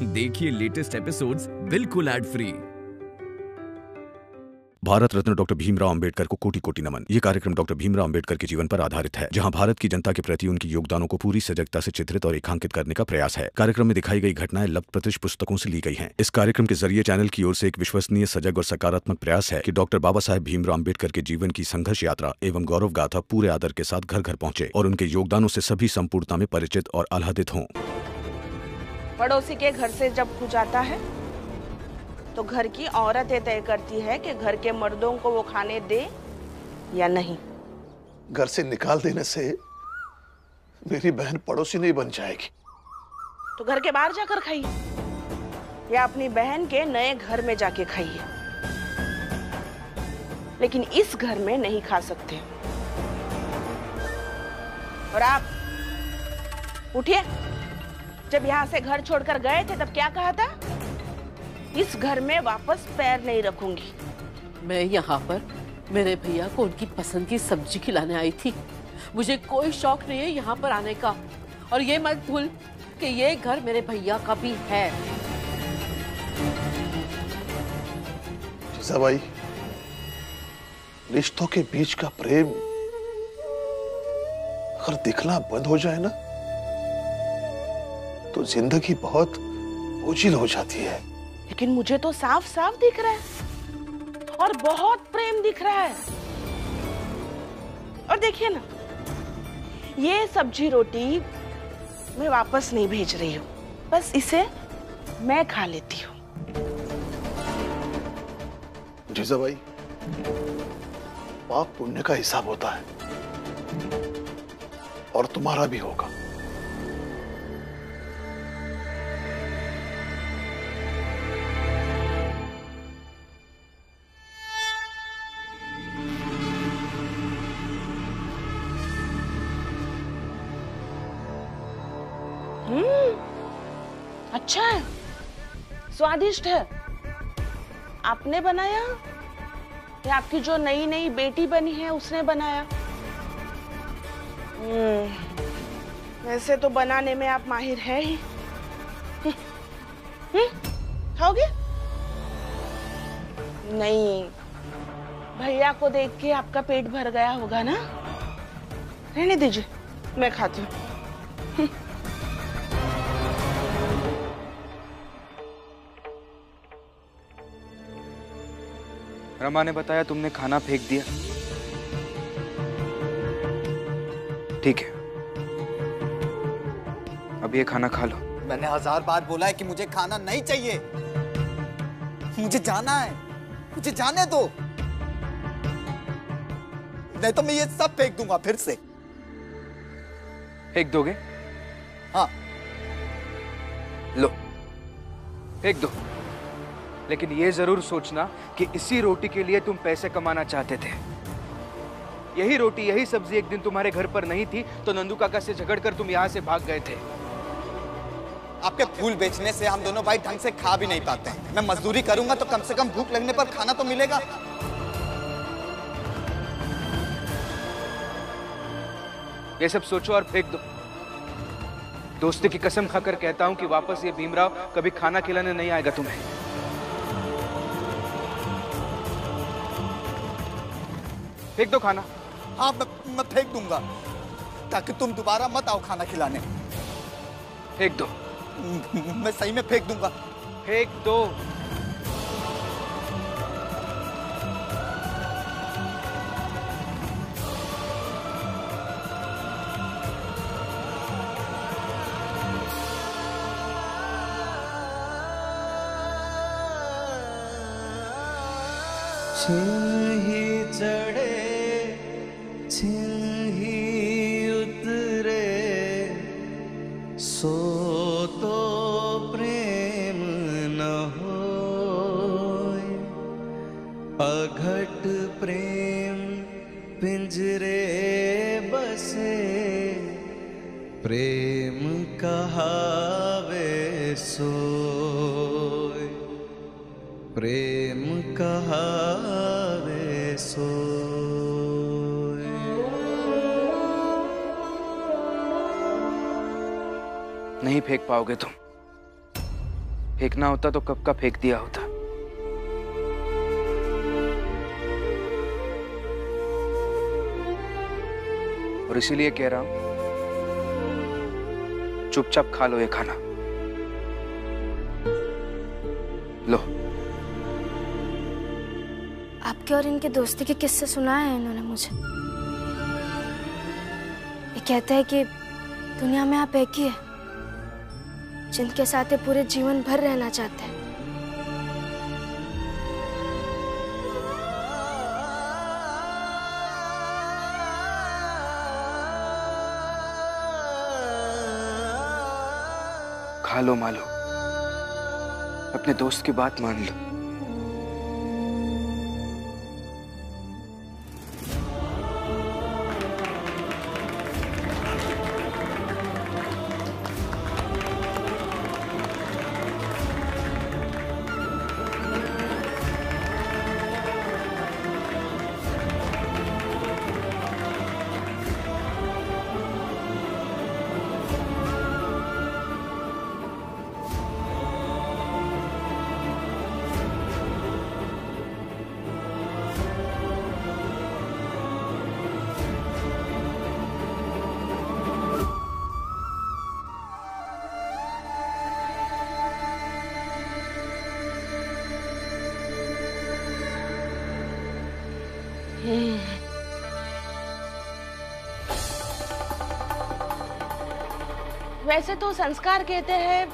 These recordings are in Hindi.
देखिए लेटेस्ट एपिसोड्स बिल्कुल ad free. Bharat Ratna doctor Bhimrao Ambedkar को कोटि कोटि नमन। ये कार्यक्रम डॉक्टर भीमराव अंबेडकर के जीवन पर आधारित है, जहां भारत की जनता के प्रति उनके योगदानों को पूरी सजगता से चित्रित और रेखांकित करने का प्रयास है। कार्यक्रम में दिखाई गई घटनाएं लब्ध पुस्तकों से ली गई हैं। इस कार्यक्रम के जरिए चैनल की ओर से एक विश्वसनीय, सजग और सकारात्मक प्रयास है कि डॉक्टर बाबा साहेब भीमराव अंबेडकर के जीवन की संघर्ष यात्रा एवं गौरव गाथा पूरे आदर के साथ घर घर पहुंचे और उनके योगदानों से सभी संपूर्णता में परिचित और आह्लादित हों। पड़ोसी के घर से जब कुछ आता है तो घर की औरतें तय करती है कि घर के मर्दों को वो खाने दे या नहीं। घर से निकाल देने से मेरी बहन पड़ोसी नहीं बन जाएगी। तो घर के बाहर जाकर खाइए या अपनी बहन के नए घर में जाके खाइए, लेकिन इस घर में नहीं खा सकते। और आप उठिए। जब यहाँ से घर छोड़कर गए थे तब क्या कहा था? इस घर में वापस पैर नहीं रखूंगी। मैं यहाँ पर मेरे भैया को उनकी पसंद की सब्जी खिलाने आई थी। मुझे कोई शौक नहीं है यहाँ पर आने का। और ये मत भूल कि ये घर मेरे भैया का भी है। जीजाबाई, रिश्तों के बीच का प्रेम अगर दिखना बंद हो जाए ना तो जिंदगी बहुत बोझिल हो जाती है। लेकिन मुझे तो साफ साफ दिख रहा है और बहुत प्रेम दिख रहा है। और देखिए ना, ये सब्जी रोटी मैं वापस नहीं भेज रही हूँ, बस इसे मैं खा लेती हूँ। जीजाबाई, पाप पुण्य का हिसाब होता है और तुम्हारा भी होगा। अच्छा है, स्वादिष्ट है। आपने बनाया या आपकी जो नई नई बेटी बनी है उसने बनाया? वैसे तो बनाने में आप माहिर है ही। खाओगे? नहीं, भैया को देख के आपका पेट भर गया होगा ना। रहने दीजिए, मैं खाती हूँ। रमा ने बताया तुमने खाना फेंक दिया। ठीक है, अब ये खाना खा लो। मैंने 1000 बार बोला है कि मुझे खाना नहीं चाहिए। मुझे जाना है, मुझे जाने दो, नहीं तो मैं ये सब फेंक दूंगा फिर से। फेंक दोगे? हाँ, लो फेंक दो, लेकिन ये जरूर सोचना कि इसी रोटी के लिए तुम पैसे कमाना चाहते थे। यही रोटी, यही सब्जी एक दिन तुम्हारे घर पर नहीं थी तो नंदू काका से झगड़कर तुम यहाँ से भाग गए थे। आपके फूल बेचने से हम दोनों भाई ढंग से खा भी नहीं पाते हैं। मैं मजदूरी करूंगा तो कम से कम भूख लगने पर खाना तो मिलेगा। ये सब सोचो और फेंक दो। दोस्ती की कसम खाकर कहता हूं कि वापस ये भीमराव कभी खाना खिलाने नहीं आएगा तुम्हें। फेंक दो खाना। हाँ, मैं फेंक दूंगा ताकि तुम दोबारा मत आओ खाना खिलाने। फेंक दो। मैं सही में फेंक दूंगा। फेंक दो। छिन ही चढ़े छिन ही उतरे, सो तो प्रेम न होए। अघट प्रेम पिंजरे बसे, प्रेम कहावे सोए। प्रेम कहावे सोए। नहीं फेंक पाओगे तुम। फेंकना होता तो कब का फेंक दिया होता। और इसीलिए कह रहा हूं, चुपचाप खा लो ये खाना। लो। आपके और इनके दोस्ती के किस्से सुनाए हैं इन्होंने मुझे। ये कहते हैं कि दुनिया में आप एक ही है जिनके साथ ये पूरे जीवन भर रहना चाहते हैं। खा लो मालो, अपने दोस्त की बात मान लो। वैसे तो संस्कार कहते हैं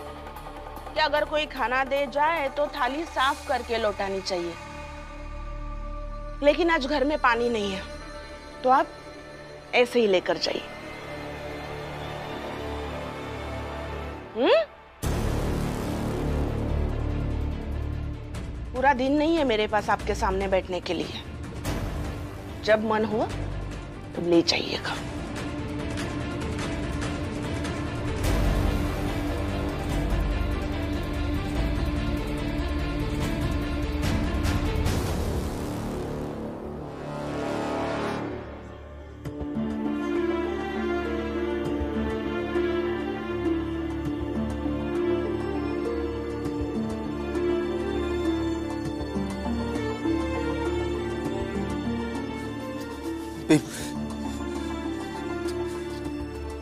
कि अगर कोई खाना दे जाए तो थाली साफ करके लौटानी चाहिए, लेकिन आज घर में पानी नहीं है तो आप ऐसे ही लेकर जाइए। पूरा दिन नहीं है मेरे पास आपके सामने बैठने के लिए, जब मन हुआ तब ले जाइएगा।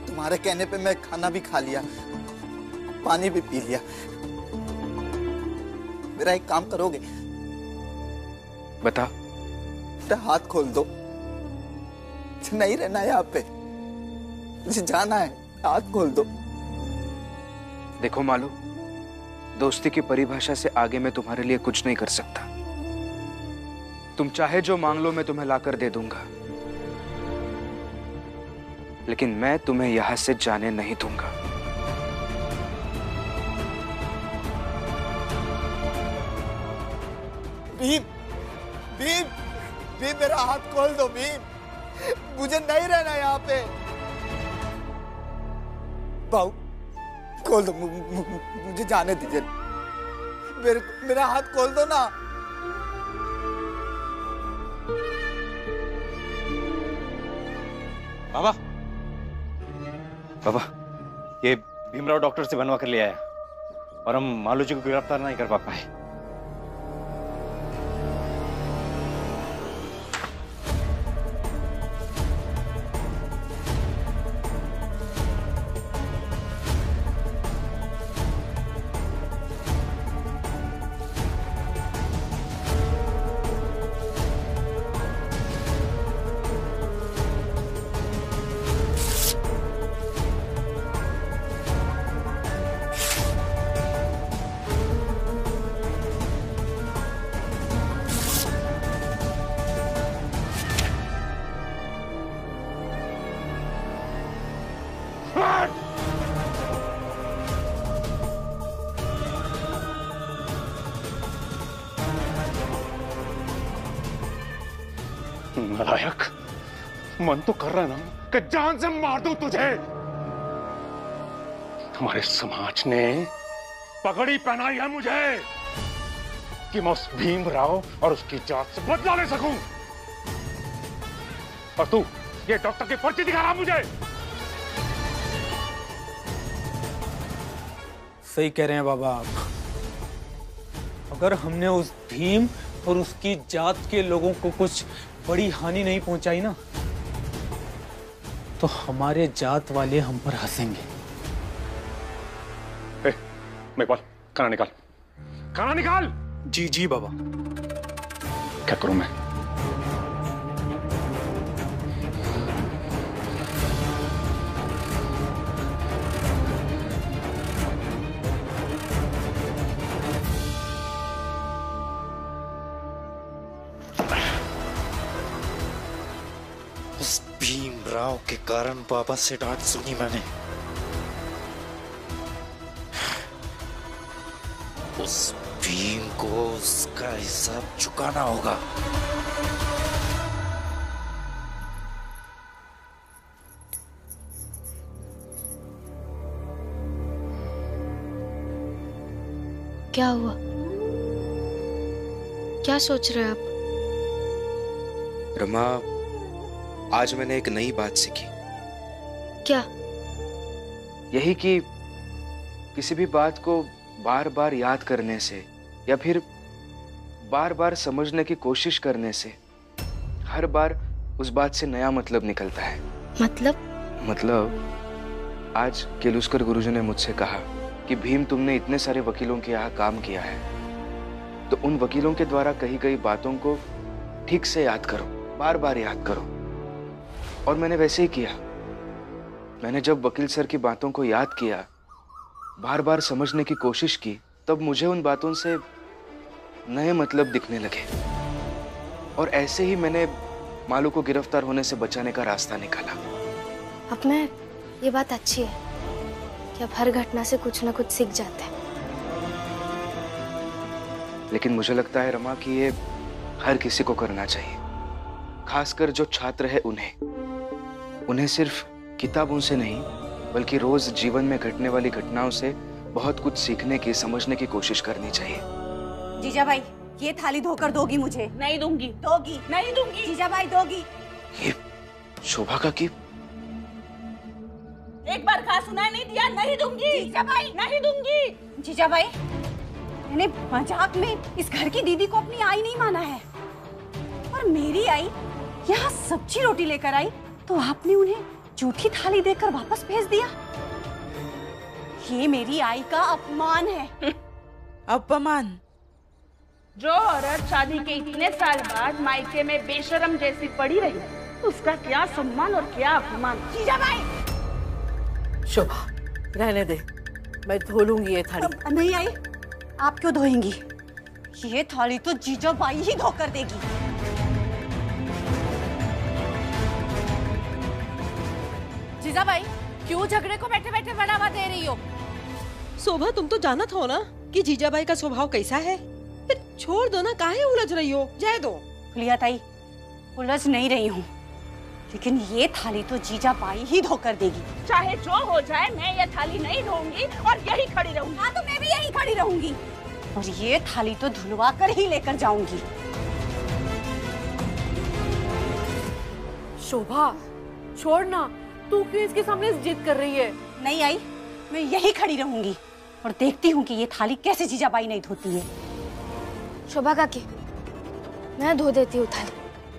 तुम्हारे कहने पे मैं खाना भी खा लिया, पानी भी पी लिया। मेरा एक काम करोगे? बता। मेरा हाथ खोल दो, मुझे नहीं रहना है यहाँ पे, मुझे जाना है, हाथ खोल दो। देखो मालू, दोस्ती की परिभाषा से आगे मैं तुम्हारे लिए कुछ नहीं कर सकता। तुम चाहे जो मांग लो मैं तुम्हें लाकर दे दूंगा, लेकिन मैं तुम्हें यहां से जाने नहीं दूंगा। भीम, भीम, भीम मेरा हाथ खोल दो भीम, मुझे नहीं रहना यहाँ पे। भाऊ खोल दो, मुझे जाने दीजिए, मेरा हाथ खोल दो ना। बाबा, बाबा, ये भीमराव डॉक्टर से बनवा कर ले आया और हम मालू जी को गिरफ्तार नहीं कर पाए। नालायक, मन तो कर रहा है ना कि जान से मार दूं तुझे। हमारे समाज ने पगड़ी पहनाई है मुझे कि मैं उस भीमराव और उसकी जात से बदला ले सकूं, और तू ये डॉक्टर की पर्ची दिखा रहा मुझे। सही कह रहे हैं बाबा आप। अगर हमने उस भीम और उसकी जात के लोगों को कुछ बड़ी हानि नहीं पहुंचाई ना, तो हमारे जात वाले हम पर हंसेंगे। मेघवाल, खाना निकाल, खाना निकाल। जी जी बाबा। क्या करूं मैं? उस भीमराव के कारण बाबा से डांट सुनी मैंने। उस भीम को उसका हिसाब चुकाना होगा। क्या हुआ? क्या सोच रहे हैं आप? रमा, आज मैंने एक नई बात सीखी। क्या? यही कि किसी भी बात को बार बार याद करने से या फिर बार बार समझने की कोशिश करने से हर बार उस बात से नया मतलब निकलता है। मतलब आज केलुस्कर गुरुजी ने मुझसे कहा कि भीम, तुमने इतने सारे वकीलों के यहाँ काम किया है, तो उन वकीलों के द्वारा कही गई बातों को ठीक से याद करो, बार बार याद करो। और मैंने वैसे ही किया। मैंने जब वकील सर की बातों को याद किया, बार बार समझने की कोशिश की, तब मुझे उन बातों से नए मतलब दिखने लगे। और ऐसे ही मैंने मालू को गिरफ्तार होने से बचाने का रास्ता निकाला। अब मैं, ये बात अच्छी है कि अब हर घटना से कुछ ना कुछ सीख जाते हैं। लेकिन मुझे लगता है रमा कि ये हर किसी को करना चाहिए, खासकर जो छात्र है उन्हें सिर्फ किताबों से नहीं बल्कि रोज जीवन में घटने वाली घटनाओं से बहुत कुछ सीखने की, समझने की कोशिश करनी चाहिए। जीजा भाई, ये थाली धोकर दोगी मुझे? नहीं दूंगी। दोगी? नहीं दूंगी। जीजा भाई दोगी? ये शोभा का की एक बार कहा, सुनाई नहीं दिया? नहीं दूंगी। जीजा भाई नहीं दूंगी। जीजा भाई, मैंने मजाक में इस घर की दीदी को अपनी आई नहीं माना है, और मेरी आई यहाँ सब्जी रोटी लेकर आई तो आपने उन्हें झूठी थाली देकर वापस भेज दिया। ये मेरी आई का अपमान है। अपमान? जो औरत शादी के इतने साल बाद मायके में बेशरम जैसी पड़ी रही, उसका क्या सम्मान और क्या अपमान। जीजा भाई! शोभा, रहने दे, मैं धो लूंगी ये थाली। नहीं आई, आप क्यों धोएंगी? ये थाली तो जीजा बाई ही धोकर देगी। जीजा भाई, क्यों झगड़े को बैठे बैठे बढ़ावा दे रही हो? शोभा, तुम तो जानत हो ना कि जीजाबाई का स्वभाव कैसा है। फिर छोड़ दो ना, काहे उलझ रही हो? जाए दो। फुलिया ताई, उलझ नहीं रही हूँ, लेकिन ये थाली तो जीजा बाई ही धोकर देगी। चाहे जो हो जाए, मैं ये थाली नहीं धोऊंगी और यही खड़ी रहूंगी। हाँ, तो मैं भी यही खड़ी रहूंगी और ये थाली तो धुलवा कर ही लेकर जाऊंगी। शोभा, छोड़ना, तू क्यों इसके सामने जिद कर रही है? नहीं आई, मैं यही खड़ी रहूंगी और देखती हूँ कि ये थाली कैसे जीजाबाई नहीं धोती है। शोभा काकी, मैं धो देती हूँ थाली,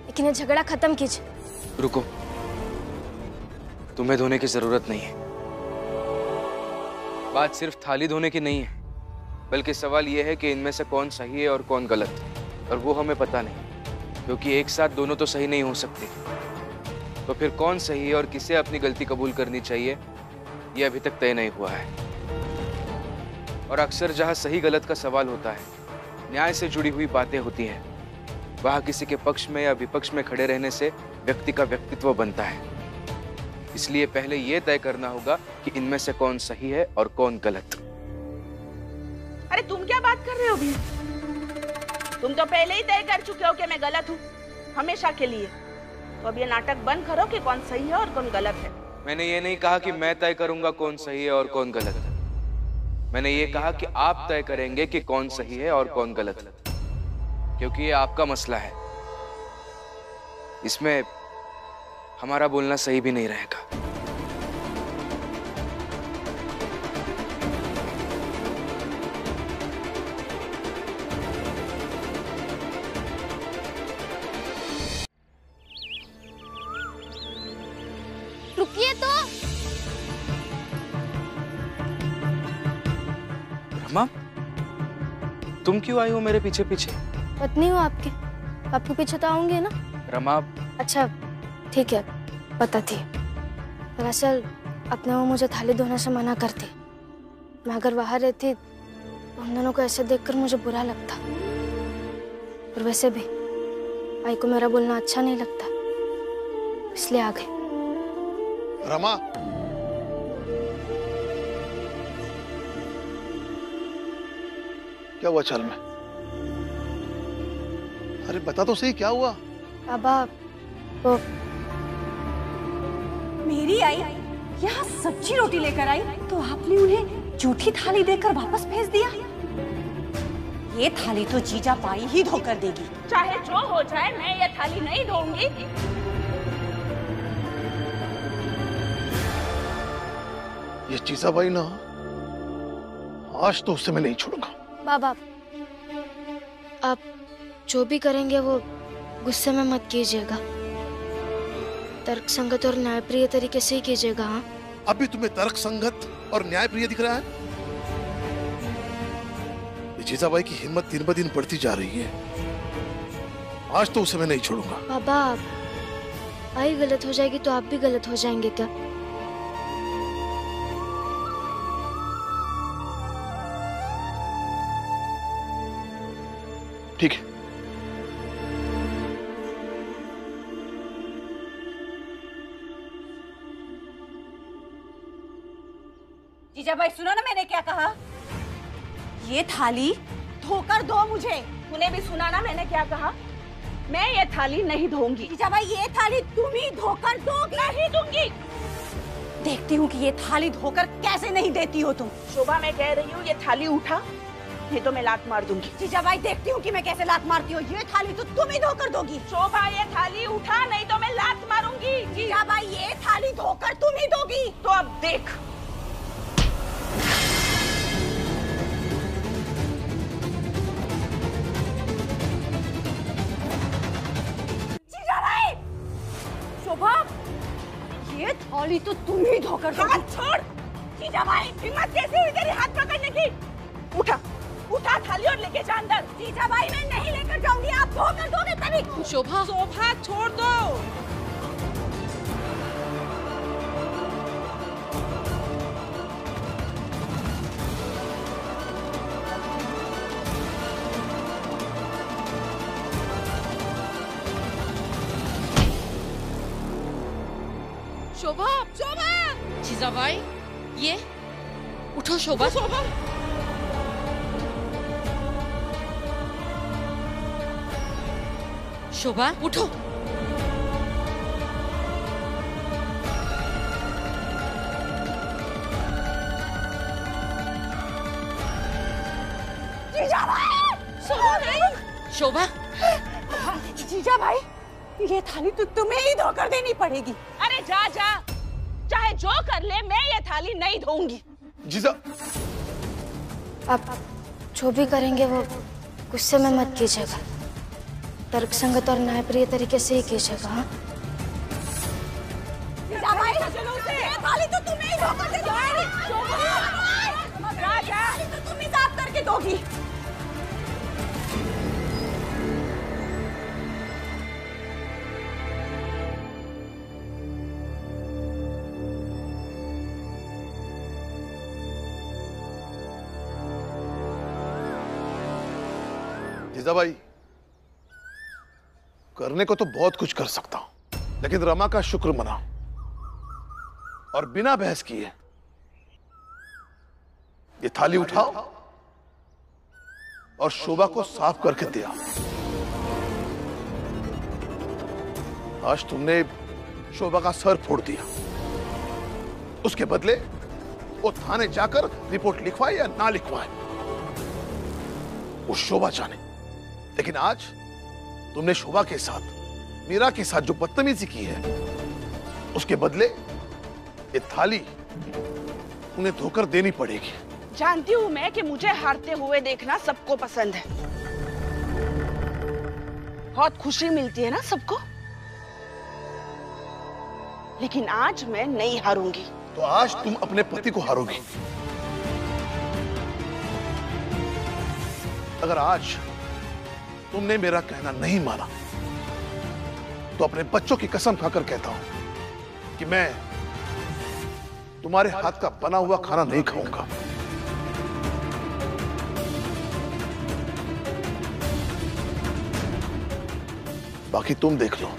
लेकिन ये झगड़ा खत्म कीजिए। रुको, तुम्हें धोने की जरूरत नहीं है। बात सिर्फ थाली धोने की नहीं है, बल्कि सवाल यह है कि इनमें से कौन सही है और कौन गलत, और वो हमें पता नहीं, क्योंकि एक साथ दोनों तो सही नहीं हो सकते। तो फिर कौन सही है और किसे अपनी गलती कबूल करनी चाहिए, ये अभी तक तय नहीं हुआ है। और अक्सर जहां सही गलत का सवाल होता है, न्याय से जुड़ी हुई बातें होती हैं, वहां किसी के पक्ष में या विपक्ष में खड़े रहने से व्यक्ति का व्यक्तित्व बनता है। इसलिए पहले यह तय करना होगा कि इनमें से कौन सही है और कौन गलत। अरे तुम क्या बात कर रहे हो भी? तुम तो पहले ही तय कर चुके हो कि मैं गलत हूँ, हमेशा के लिए। तो अब ये नाटक बंद करो कि कौन सही है और कौन गलत है। मैंने ये नहीं कहा कि मैं तय करूंगा कौन सही है और कौन गलत है। मैंने ये कहा कि आप तय करेंगे कि कौन सही है और कौन गलत है, क्योंकि ये आपका मसला है। इसमें हमारा बोलना सही भी नहीं रहेगा। रुकिए तो। रमा, तुम क्यों आई हो मेरे पीछे पीछे? पत्नी हूँ आपकी, आपके पीछे तो आऊंगी ना। रमा, अच्छा ठीक है, पता थी। दरअसल अपने वो मुझे थाली धोने से मना करती। मैं अगर बाहर रहती तो हम दोनों को ऐसे देखकर मुझे बुरा लगता। और वैसे भी आई को मेरा बोलना अच्छा नहीं लगता, इसलिए आ गई। रमा, क्या हुआ चल में? अरे बता तो सही, क्या हुआ? बाबा वो मेरी आई यहाँ सब्जी रोटी लेकर आई तो आपने उन्हें जूठी थाली देकर वापस भेज दिया। ये थाली तो जीजा बाई ही धोकर देगी। चाहे जो हो जाए, मैं ये थाली नहीं धोऊंगी। ये जीजाबाई ना, आज तो उससे मैं नहीं छोड़ूंगा। बाबा आप जो भी करेंगे वो गुस्से में मत कीजिएगा, तर्क संगत और न्यायप्रिय तरीके से ही कीजिएगा। हाँ, अभी तुम्हें तर्क संगत और न्यायप्रिय दिख रहा है? जीजाबाई की हिम्मत दिन ब दिन बढ़ती जा रही है। आज तो उसे मैं नहीं छोड़ूंगा। बाबा आई गलत हो जाएगी तो आप भी गलत हो जाएंगे क्या? ठीक है। जीजाबाई सुनो ना, मैंने क्या कहा? ये थाली धोकर दो मुझे। तूने भी सुना ना मैंने क्या कहा? मैं ये थाली नहीं धोऊंगी। जीजाबाई ये थाली तुम ही धोकर दोगी। नहीं दूंगी। देखती हूँ कि ये थाली धोकर कैसे नहीं देती हो तुम। शोभा, मैं कह रही हूँ ये थाली उठा, नहीं तो मैं लात मार दूंगी। जीजाबाई देखती हूँ कि मैं कैसे लात मारती हूँ। ये थाली तो तुम ही धोकर दोगी। शोभा, ये थाली उठा, नहीं तो मैं लात मारूंगी। जीजाबाई ये थाली धोकर तुम ही दोगी। तो अब देख। जीजाबाई, शोभा, ये थाली तो तुम ही धोकर दोगी। हाथ छोड़। जीजाबाई, हिम्मत कैसे हुई तेरी हाथ पकड़ने की? उठा, उठा थाली और लेके जा अंदर। जीजाबाई मैं नहीं लेकर जाऊंगी, आप धोकर दोगे तभी। शोभा, शोभा छोड़ दो। शोभा, शोभा, जीजाबाई, ये उठो शोभा। शोभा, शोभा उठो। शोभा, जीजाबाई ये थाली तो तुम्हें ही धोकर देनी पड़ेगी। अरे जा जा, चाहे जो कर ले, मैं ये थाली नहीं धोऊंगी। जीजा, आप जो भी करेंगे वो गुस्से में मत कीजिएगा, तर्क संगत और न्यायप्रिय तरीके से ही कीजिएगा। हाँ, जीजाबाई ये थाली तो तुम्हें ही धोकर देनी पड़ेगी। जा जा, तो तुम ही साफ करके दोगी। जीजाबाई, करने को तो बहुत कुछ कर सकता हूं, लेकिन रमा का शुक्र मनाओ और बिना बहस किए ये थाली उठाओ और शोभा को साफ करके दिया। आज तुमने शोभा का सर फोड़ दिया, उसके बदले वो थाने जाकर रिपोर्ट लिखवाए या ना लिखवाए वो शोभा जाने, लेकिन आज तुमने शोभा के साथ, मीरा के साथ जो बदतमीजी की है उसके बदले ये थाली उन्हें धोकर देनी पड़ेगी। जानती हूँ मैं कि मुझे हारते हुए देखना सबको पसंद है, बहुत खुशी मिलती है ना सबको। लेकिन आज मैं नहीं हारूंगी। तो आज तुम अपने पति को हारोगी। अगर आज तुमने मेरा कहना नहीं माना तो अपने बच्चों की कसम खाकर कहता हूं कि मैं तुम्हारे हाथ का बना हुआ खाना नहीं खाऊंगा। बाकी तुम देख लो।